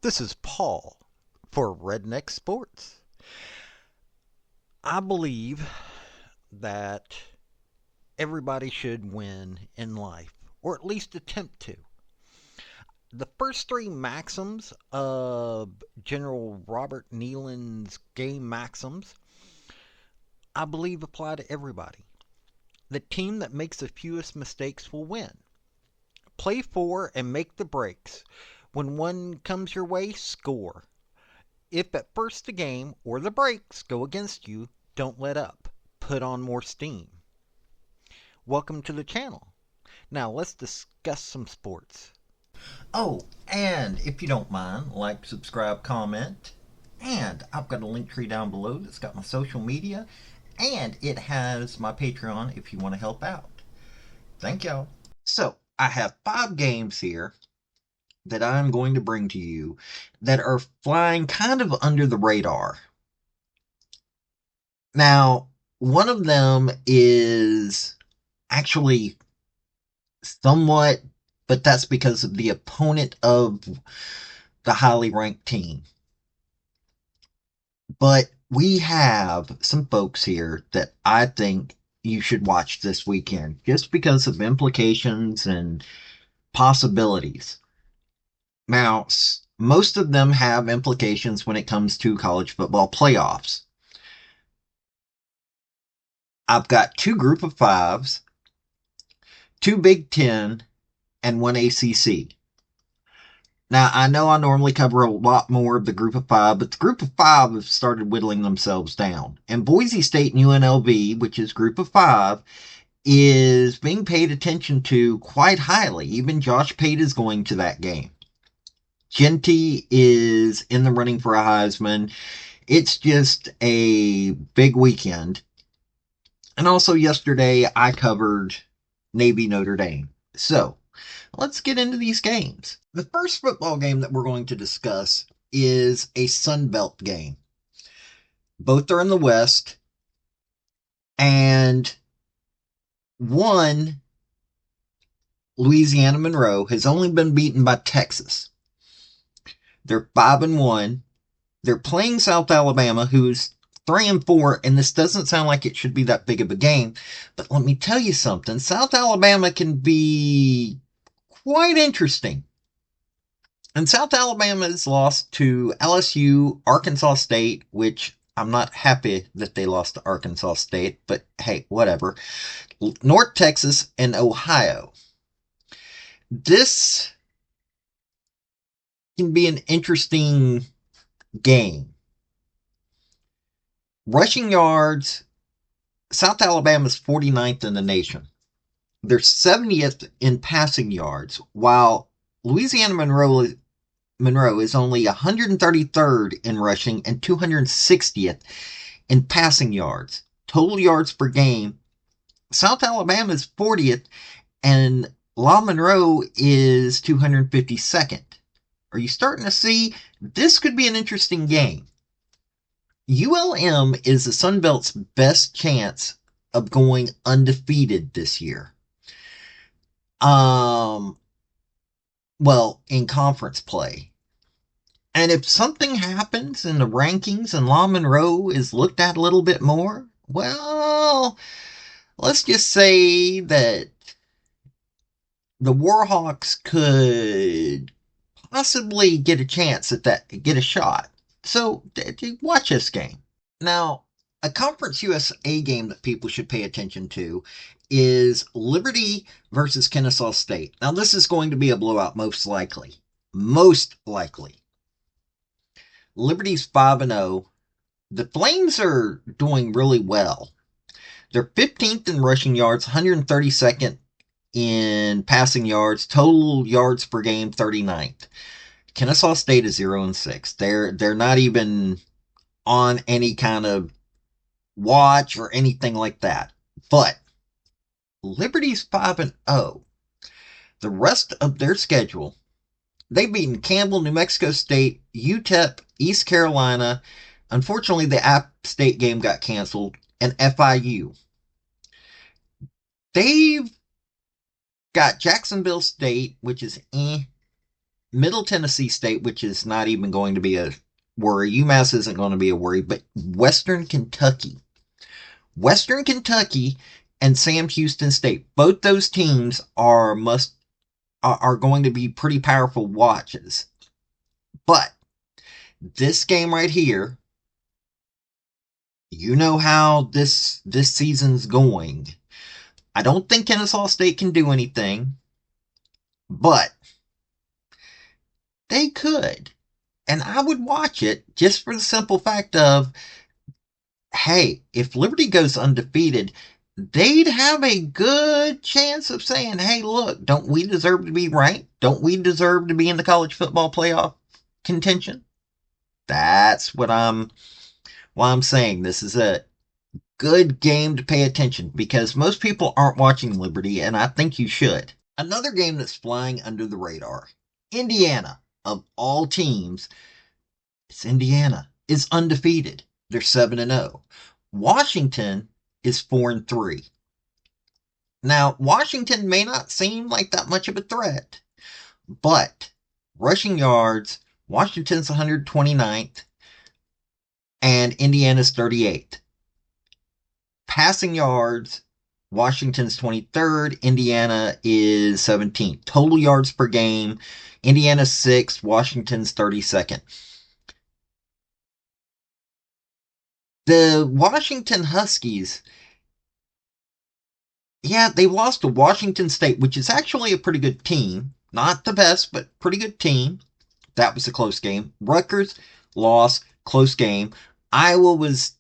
This is Paul for Redneck Sports. I believe that everybody should win in life, or at least attempt to. The first three maxims of General Robert Neyland's game maxims, I believe apply to everybody. The team that makes the fewest mistakes will win. Play for and make the breaks. When one comes your way, score. If at first the game or the breaks go against you, don't let up. Put on more steam. Welcome to the channel. Now let's discuss some sports. Oh, and if you don't mind, like, subscribe, comment. And I've got a link tree down below that's got my social media. And it has my Patreon if you want to help out. Thank y'all. So, I have 5 games here that I'm going to bring to you that are flying kind of under the radar. Now, one of them is actually somewhat, but that's because of the opponent of the highly ranked team. But we have some folks here that I think you should watch this weekend just because of implications and possibilities. Now, most of them have implications when it comes to college football playoffs. I've got 2 group of fives, 2 Big Ten, and 1 ACC. Now, I know I normally cover a lot more of the group of 5, but the group of 5 have started whittling themselves down. And Boise State and UNLV, which is group of 5, is being paid attention to quite highly. Even Josh Pate is going to that game. Genty is in the running for a Heisman. It's just a big weekend. And also yesterday I covered Navy Notre Dame. So, let's get into these games. The first football game that we're going to discuss is a Sun Belt game. Both are in the West, and one, Louisiana Monroe, has only been beaten by Texas. They're 5-1. They're playing South Alabama, who's 3-4, and this doesn't sound like it should be that big of a game. But let me tell you something. South Alabama can be quite interesting. And South Alabama has lost to LSU, Arkansas State, which I'm not happy that they lost to Arkansas State, but hey, whatever. North Texas and Ohio. This can be an interesting game. Rushing yards, South Alabama's 49th in the nation. They're 70th in passing yards, while Louisiana Monroe is only 133rd in rushing and 260th in passing yards. Total yards per game, South Alabama is 40th and La Monroe is 252nd. Are you starting to see? This could be an interesting game. ULM is the Sun Belt's best chance of going undefeated this year. Well, in conference play. And if something happens in the rankings and La Monroe is looked at a little bit more, well, let's just say that the Warhawks could possibly get a chance at that, get a shot. So watch this game. Now, a Conference USA game that people should pay attention to is Liberty versus Kennesaw State. Now, this is going to be a blowout, most likely. Most likely. Liberty's 5-0. The Flames are doing really well. They're 15th in rushing yards, 132nd in passing yards, total yards per game, 39th. Kennesaw State is 0-6. They're not even on any kind of watch or anything like that. But Liberty's 5-0. The rest of their schedule, they've beaten Campbell, New Mexico State, UTEP, East Carolina. Unfortunately, the App State game got canceled, and FIU. They've got Jacksonville State, which is Middle Tennessee State, which is not even going to be a worry. UMass isn't going to be a worry, but Western Kentucky. Western Kentucky and Sam Houston State, both those teams are going to be pretty powerful watches. But this game right here, you know how this season's going. I don't think Kennesaw State can do anything, but they could. And I would watch it just for the simple fact of, hey, if Liberty goes undefeated, they'd have a good chance of saying, hey, look, don't we deserve to be ranked? Don't we deserve to be in the college football playoff contention? That's why I'm saying this is a good game to pay attention, because most people aren't watching Liberty, and I think you should. Another game that's flying under the radar. Indiana, of all teams, it's Indiana, is undefeated. They're 7-0. Washington is 4-3. Now, Washington may not seem like that much of a threat, but rushing yards, Washington's 129th, and Indiana's 38th. Passing yards, Washington's 23rd, Indiana is 17th. Total yards per game, Indiana's 6th, Washington's 32nd. The Washington Huskies, yeah, they lost to Washington State, which is actually a pretty good team. Not the best, but pretty good team. That was a close game. Rutgers lost, close game. Iowa was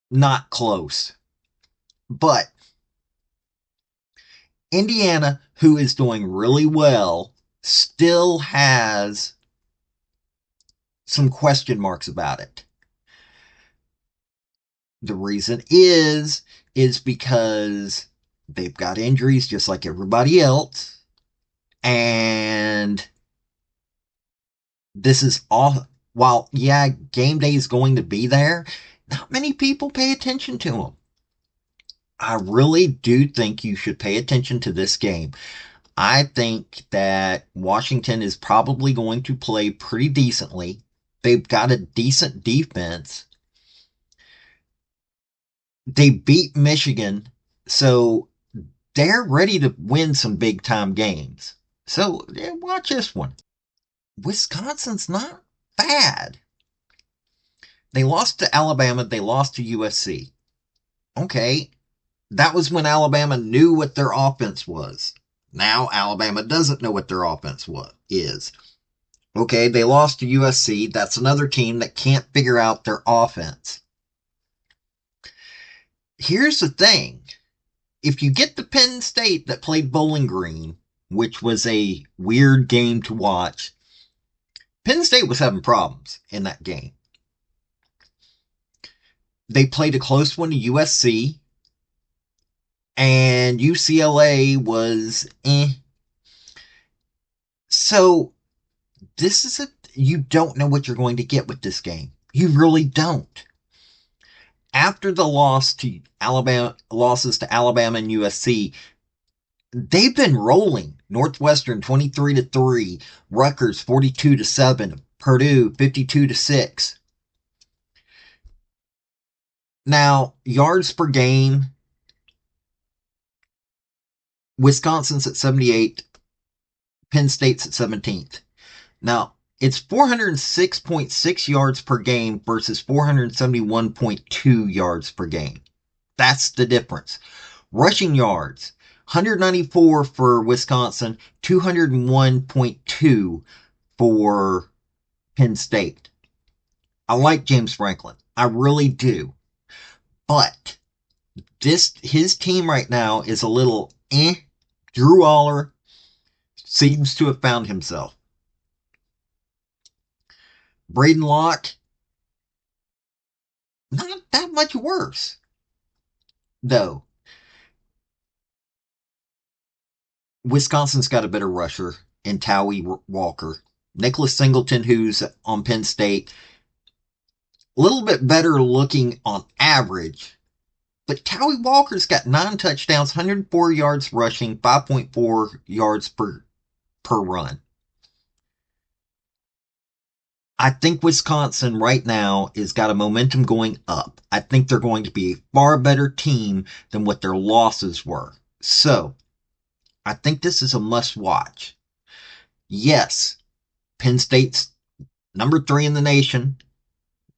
not close. But Indiana, who is doing really well, still has some question marks about it. The reason is because they've got injuries just like everybody else. And this is all, while, yeah, game day is going to be there, not many people pay attention to them. I really do think you should pay attention to this game. I think that Washington is probably going to play pretty decently. They've got a decent defense. They beat Michigan, so they're ready to win some big time games. So yeah, watch this one. Wisconsin's not bad. They lost to Alabama. They lost to USC. Okay, that was when Alabama knew what their offense was. Now Alabama doesn't know what their offense is. Okay, they lost to USC. That's another team that can't figure out their offense. Here's the thing. If you get the Penn State that played Bowling Green, which was a weird game to watch, Penn State was having problems in that game. They played a close one to USC, and UCLA was So you don't know what you're going to get with this game. You really don't. After the losses to Alabama and USC, they've been rolling. Northwestern 23-3, Rutgers 42-7, Purdue 52-6. Now, yards per game, Wisconsin's at 78, Penn State's at 17th. Now, it's 406.6 yards per game versus 471.2 yards per game. That's the difference. Rushing yards, 194 for Wisconsin, 201.2 for Penn State. I like James Franklin. I really do. But his team right now is a little Drew Aller seems to have found himself. Braden Locke, not that much worse, though. Wisconsin's got a better rusher in Tawee Walker. Nicholas Singleton, who's on Penn State, a little bit better looking on average. But Tawee Walker's got 9 touchdowns, 104 yards rushing, 5.4 yards per run. I think Wisconsin right now has got a momentum going up. I think they're going to be a far better team than what their losses were. So, I think this is a must watch. Yes, Penn State's number 3 in the nation,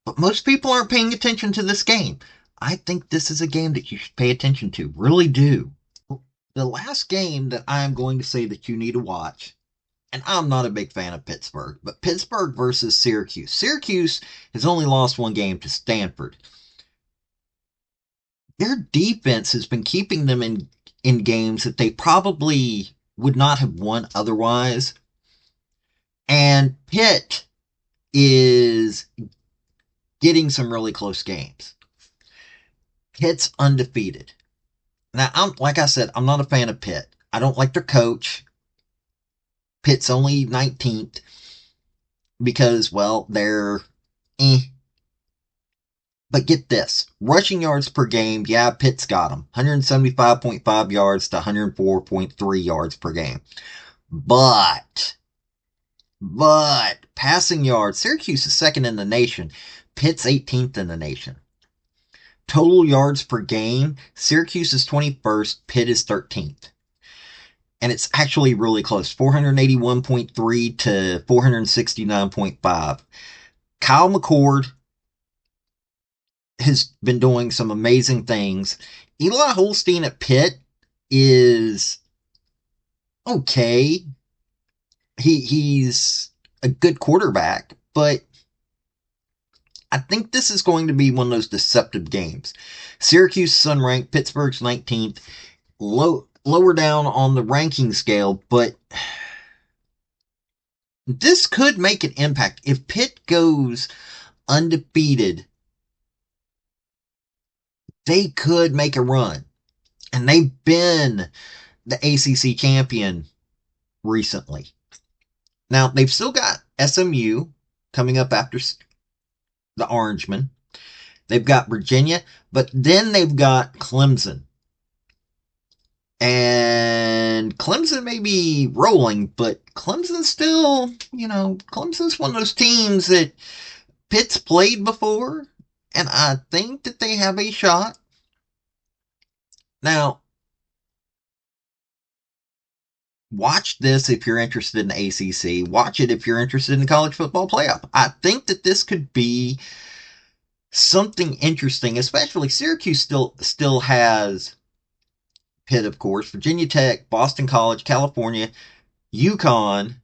but most people aren't paying attention to this game. I think this is a game that you should pay attention to. Really do. The last game that I'm going to say that you need to watch, and I'm not a big fan of Pittsburgh, but Pittsburgh versus Syracuse. Syracuse has only lost one game to Stanford. Their defense has been keeping them in games that they probably would not have won otherwise. And Pitt is getting some really close games. Pitt's undefeated. Now, like I said, I'm not a fan of Pitt. I don't like their coach. Pitt's only 19th because, well, they're eh. But get this, rushing yards per game, yeah, Pitt's got them. 175.5 yards to 104.3 yards per game. But passing yards, Syracuse is second in the nation. Pitt's 18th in the nation. Total yards per game, Syracuse is 21st, Pitt is 13th. And it's actually really close, 481.3 to 469.5. Kyle McCord has been doing some amazing things. Eli Holstein at Pitt is okay. He's a good quarterback, but I think this is going to be one of those deceptive games. Syracuse is unranked, Pittsburgh's 19th, lower down on the ranking scale, but this could make an impact. If Pitt goes undefeated, they could make a run. And they've been the ACC champion recently. Now, they've still got SMU coming up after the Orangemen. They've got Virginia, but then they've got Clemson. And Clemson may be rolling, but Clemson's still, Clemson's one of those teams that Pitt's played before, and I think that they have a shot. Now, watch this if you're interested in the ACC. Watch it if you're interested in the college football playoff. I think that this could be something interesting, especially Syracuse still has Pitt, of course, Virginia Tech, Boston College, California, UConn,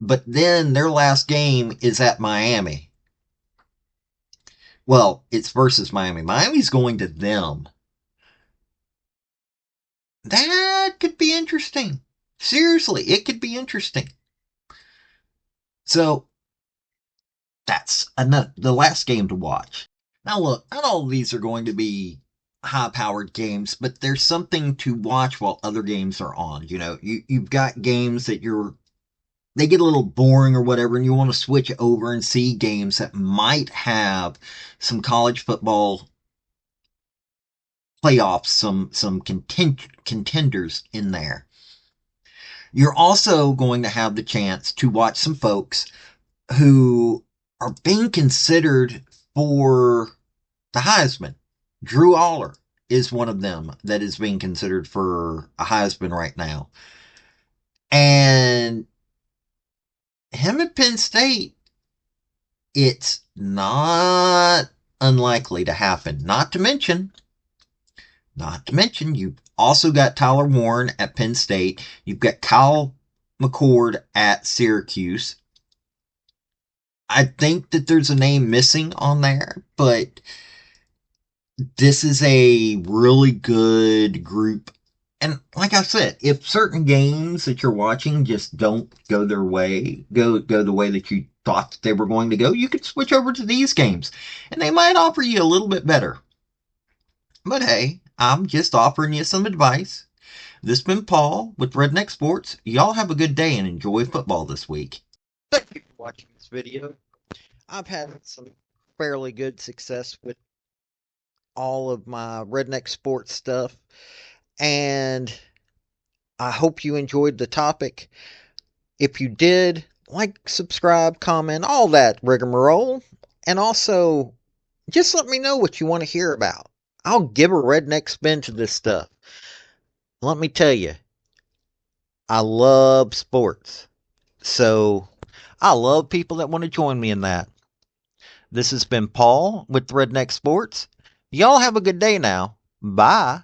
but then their last game is at Miami. Well, it's versus Miami. Miami's going to them. That could be interesting. Seriously, it could be interesting. So, that's the last game to watch. Now look, not all of these are going to be high-powered games, but there's something to watch while other games are on. You've got games that they get a little boring or whatever, and you want to switch over and see games that might have some college football playoffs, some contenders in there. You're also going to have the chance to watch some folks who are being considered for the Heisman. Drew Aller is one of them that is being considered for a Heisman right now. And him at Penn State, it's not unlikely to happen. Not to mention, you've also got Tyler Warren at Penn State. You've got Kyle McCord at Syracuse. I think that there's a name missing on there, but this is a really good group. And like I said, if certain games that you're watching just don't go their way, go the way that you thought that they were going to go, you could switch over to these games and they might offer you a little bit better. But hey, I'm just offering you some advice. This has been Paul with Redneck Sports. Y'all have a good day and enjoy football this week. Thank you for watching this video. I've had some fairly good success with all of my Redneck Sports stuff, and I hope you enjoyed the topic. If you did, like, subscribe, comment, all that rigmarole. And also, just let me know what you want to hear about. I'll give a redneck spin to this stuff. Let me tell you, I love sports. So I love people that want to join me in that. This has been Paul with Redneck Sports. Y'all have a good day now. Bye.